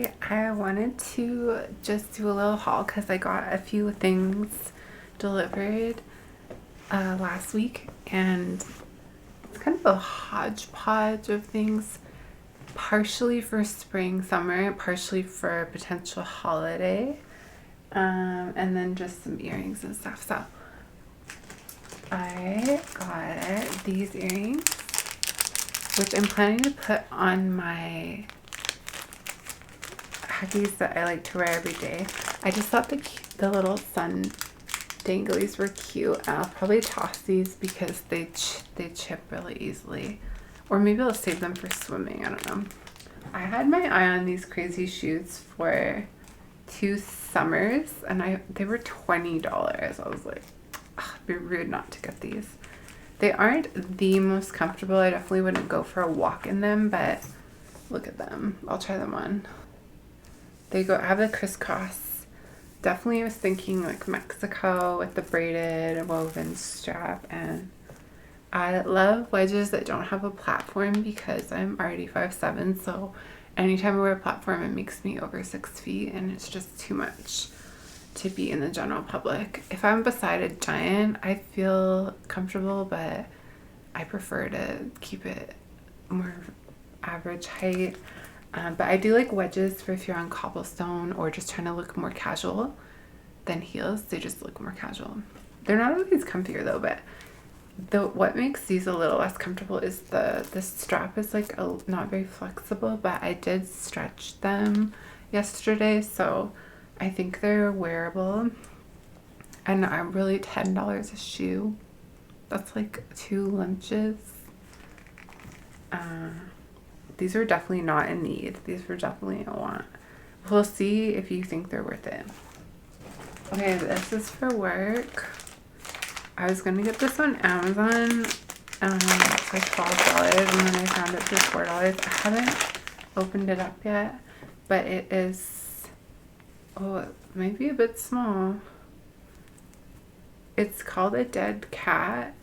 everybody. I wanted to just do a little haul because I got a few things delivered last week, and it's kind of a hodgepodge of things, partially for spring, summer, partially for a potential holiday, and then just some earrings and stuff. So I got these earrings, which I'm planning to put on my khakis that I like to wear every day. I just thought the little sun danglies were cute, and I'll probably toss these because they chip really easily, or maybe I'll save them for swimming. I don't know. I had my eye on these crazy shoes for 2 summers, and they were $20. I was like, it'd be rude not to get these. They aren't the most comfortable. I definitely wouldn't go for a walk in them, but look at them. I'll try them on. They have the crisscross. Definitely was thinking like Mexico with the braided woven strap, and I love wedges that don't have a platform because I'm already 5'7", so anytime I wear a platform it makes me over 6 feet, and it's just too much to be in the general public. If I'm beside a giant, I feel comfortable, but I prefer to keep it more average height. But I do like wedges for if you're on cobblestone or just trying to look more casual than heels. They just look more casual. They're not always comfier though, but what makes these a little less comfortable is the strap is like not very flexible, but I did stretch them yesterday, so I think they're wearable, and I'm really $10 a shoe. That's like 2 lunches. These are definitely not a need. These were definitely a want. We'll see if you think they're worth it. Okay, this is for work. I was gonna get this on Amazon. It's like $12, and then I found it for $4. I haven't opened it up yet, but it is, it might be a bit small. It's called a dead cat,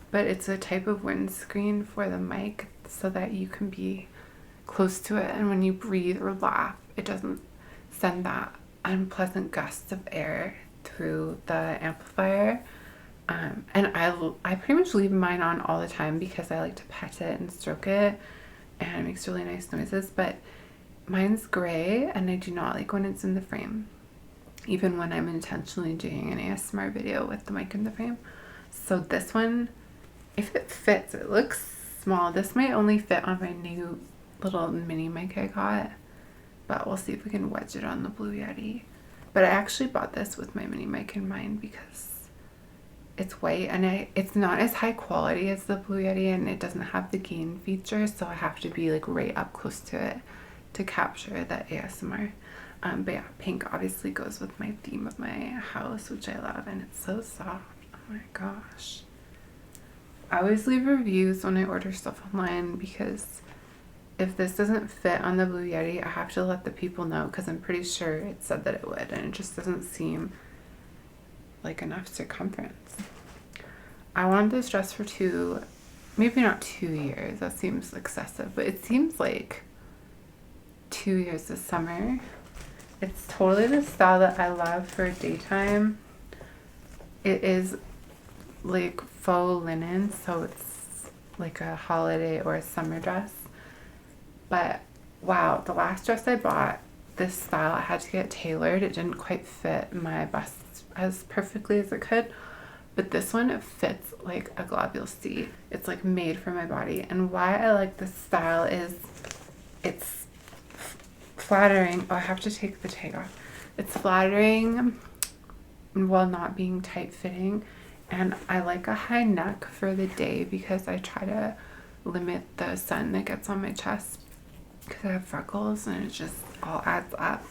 but it's a type of windscreen for the mic so that you can be close to it, and when you breathe or laugh, it doesn't send that unpleasant gust of air through the amplifier. And I pretty much leave mine on all the time because I like to pet it and stroke it, and it makes really nice noises. But mine's gray, and I do not like when it's in the frame, even when I'm intentionally doing an ASMR video with the mic in the frame. So this one, if it fits, it looks small. This might only fit on my new little mini mic I got, but we'll see if we can wedge it on the Blue Yeti. But I actually bought this with my mini mic in mind because it's white, and it's not as high quality as the Blue Yeti, and it doesn't have the gain feature, so I have to be like right up close to it to capture the ASMR. But yeah, pink obviously goes with my theme of my house, which I love, and it's so soft. Oh my gosh. I always leave reviews when I order stuff online, because if this doesn't fit on the Blue Yeti, I have to let the people know, because I'm pretty sure it said that it would, and it just doesn't seem like enough circumference. I wanted this dress for maybe not 2 years, that seems excessive, but it seems like 2 years this summer. It's totally the style that I love for daytime. It is like faux linen, so it's like a holiday or a summer dress. But wow, the last dress I bought, this style, I had to get tailored. It didn't quite fit my bust as perfectly as it could, but this one, it fits like a globule C. It's like made for my body, and why I like this style is it's flattering. I have to take the tag off. It's flattering while not being tight-fitting, and I like a high neck for the day because I try to limit the sun that gets on my chest because I have freckles, and it just all adds up.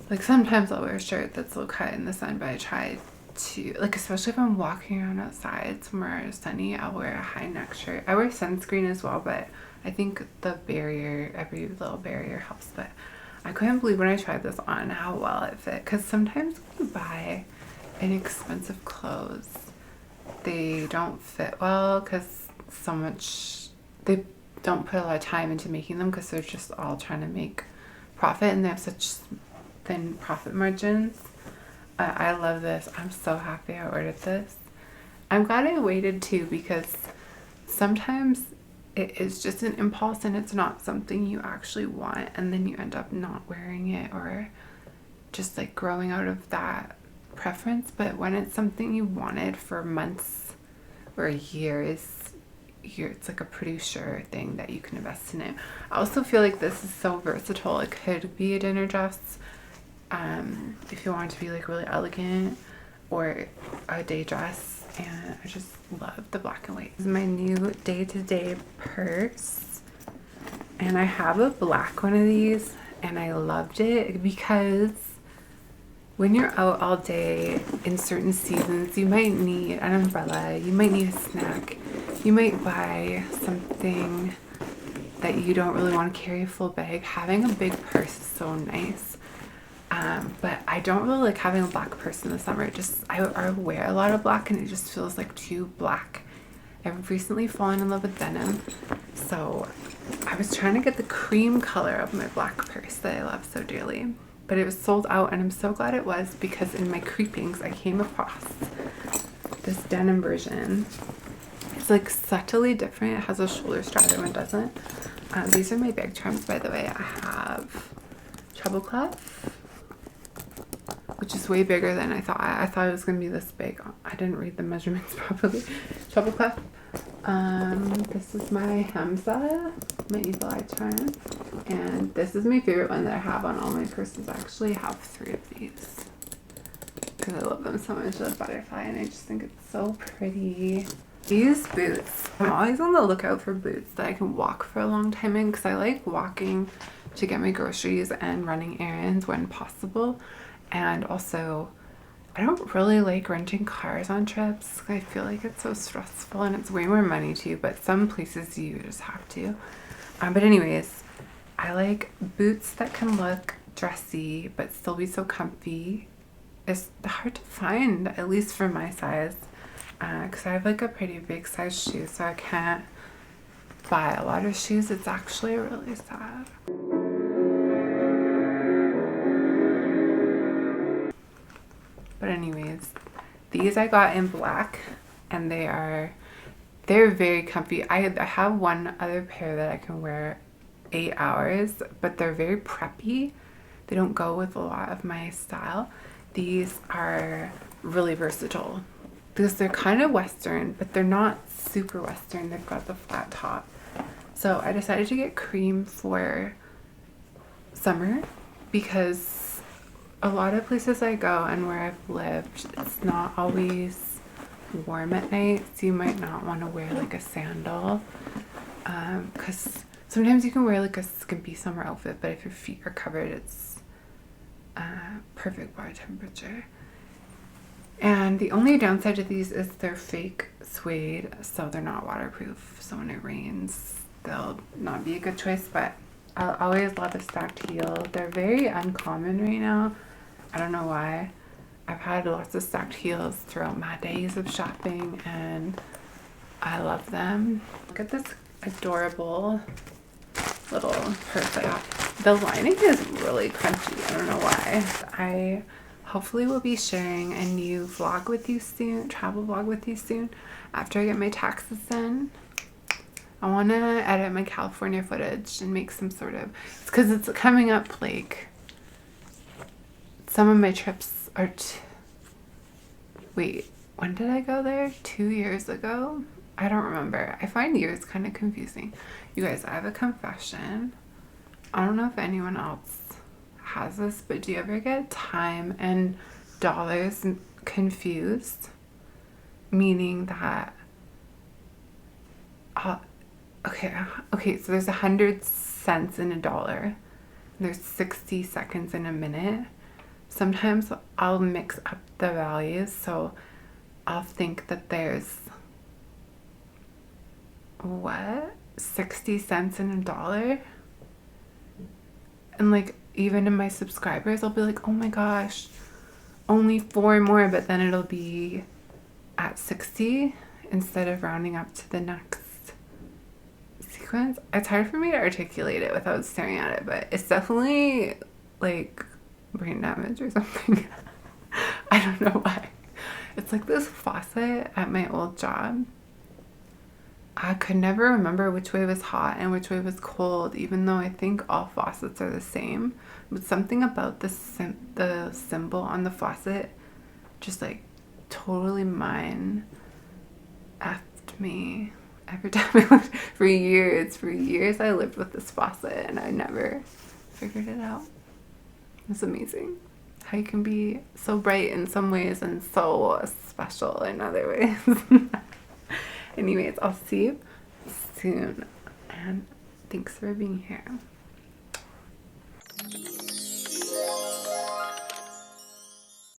Like sometimes I'll wear a shirt that's low cut in the sun, but I try to, like, especially if I'm walking around outside somewhere sunny, I'll wear a high neck shirt. I wear sunscreen as well, but I think the barrier, every little barrier helps. But I couldn't believe when I tried this on how well it fit, because sometimes when you buy inexpensive clothes, they don't fit well because they don't put a lot of time into making them, because they're just all trying to make profit, and they have such thin profit margins. I love this. I'm so happy I ordered this. I'm glad I waited too, because sometimes it is just an impulse and it's not something you actually want, and then you end up not wearing it or just like growing out of that preference. But when it's something you wanted for months or years, it's like a pretty sure thing that you can invest in it. I also feel like this is so versatile. It could be a dinner dress, if you want it to be like really elegant, or a day dress. And I just love the black and white. This is my new day-to-day purse, and I have a black one of these, and I loved it because when you're out all day in certain seasons, you might need an umbrella, you might need a snack, you might buy something that you don't really want to carry a full bag. Having a big purse is so nice. But I don't really like having a black purse in the summer. I wear a lot of black and it just feels like too black. I've recently fallen in love with denim, so I was trying to get the cream color of my black purse that I love so dearly, but it was sold out, and I'm so glad it was, because in my creepings I came across this denim version. It's like subtly different. It has a shoulder strap, the other one doesn't. These are my bag charms, by the way. I have treble clef, which is way bigger than I thought. I thought it was going to be this big. I didn't read the measurements properly. Treble clef. This is my Hamza, my eagle eye charm. And this is my favorite one that I have on all my purses. I actually have 3 of these because I love them so much. The butterfly, and I just think it's so pretty. These boots. I'm always on the lookout for boots that I can walk for a long time in, because I like walking to get my groceries and running errands when possible. And also, I don't really like renting cars on trips. I feel like it's so stressful, and it's way more money too, but some places you just have to. But anyways, I like boots that can look dressy but still be so comfy. It's hard to find, at least for my size, because I have like a pretty big size shoe, so I can't buy a lot of shoes. It's actually really sad. But anyways, these I got in black, and they're very comfy. I have one other pair that I can wear 8 hours, but they're very preppy. They don't go with a lot of my style. These are really versatile because they're kind of Western, but they're not super Western. They've got the flat top. So I decided to get cream for summer, because a lot of places I go and where I've lived, it's not always warm at night, so you might not want to wear like a sandal, because sometimes you can wear like a skimpy summer outfit, but if your feet are covered, it's perfect body temperature. And the only downside to these is they're fake suede, so they're not waterproof, so when it rains they'll not be a good choice. But I always love a stacked heel. They're very uncommon right now. I don't know why. I've had lots of stacked heels throughout my days of shopping, and I love them. Look at this adorable little purse I got. The lining is really crunchy. I don't know why. I hopefully will be sharing a new vlog with you soon, travel vlog with you soon, after I get my taxes done. I want to edit my California footage and make some sort of, it's because it's coming up, like, some of my trips are, wait, when did I go there? 2 years ago? I don't remember. I find years kind of confusing. You guys, I have a confession. I don't know if anyone else has this, but do you ever get time and dollars confused? Meaning that, okay, so there's 100 cents in a dollar. There's 60 seconds in a minute. Sometimes I'll mix up the values, so I'll think that there's, what? 60 cents in a dollar? And like, even in my subscribers, I'll be like, oh my gosh, only 4 more, but then it'll be at 60 instead of rounding up to the next sequence. consequence. It's hard for me to articulate it without staring at it, but it's definitely like brain damage or something. I don't know why. It's like this faucet at my old job. I could never remember which way was hot and which way was cold, even though I think all faucets are the same. But something about the symbol on the faucet just like totally mind effed me every time I looked. For years I lived with this faucet and I never figured it out. It's amazing how you can be so bright in some ways and so special in other ways. Anyways, I'll see you soon, and thanks for being here.